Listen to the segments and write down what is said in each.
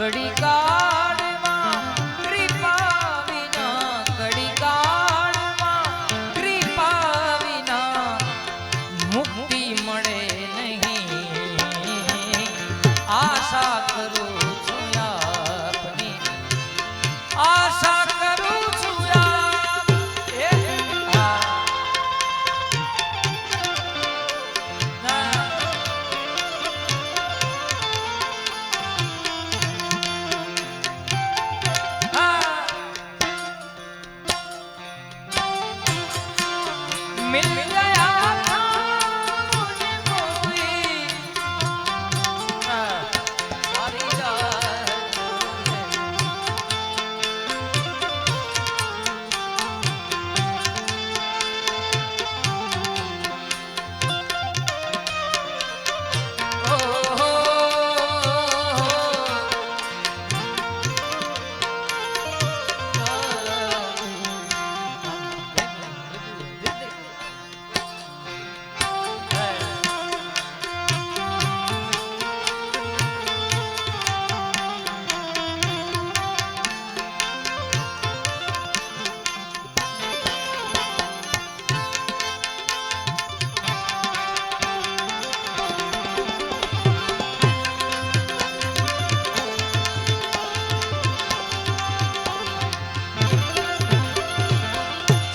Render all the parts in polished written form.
ઘડી કાળમાં કૃપા વિના, ઘડી કાળમાં કૃપા વિના મુક્તિ મળે નહીં. આશા કરું છું આપની, આશા કરું છું मिल गया था मुझे कोई सारी रात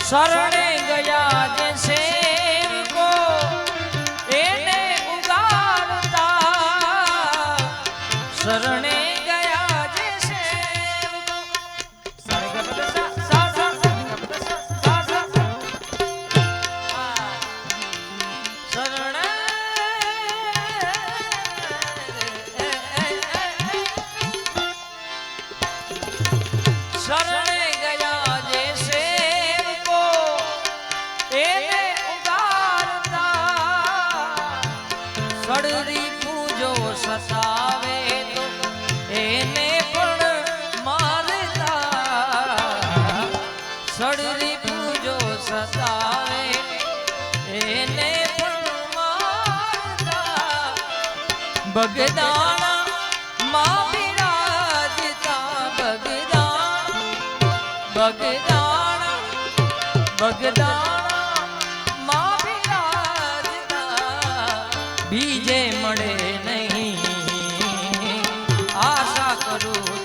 शरणे गया जैसे को एने उगारता, शरणे गया जैसे शरणे शरणे गया जैसे એને ઉગારતા, સડરી પૂજો સતાવે તો એને પણ મારતા, સડરી પૂજો સતાવે એને પણ મારતા, બગદાણા માં બિરાજતા, બગદાણા બીજે મળે નહીં. આશા કરું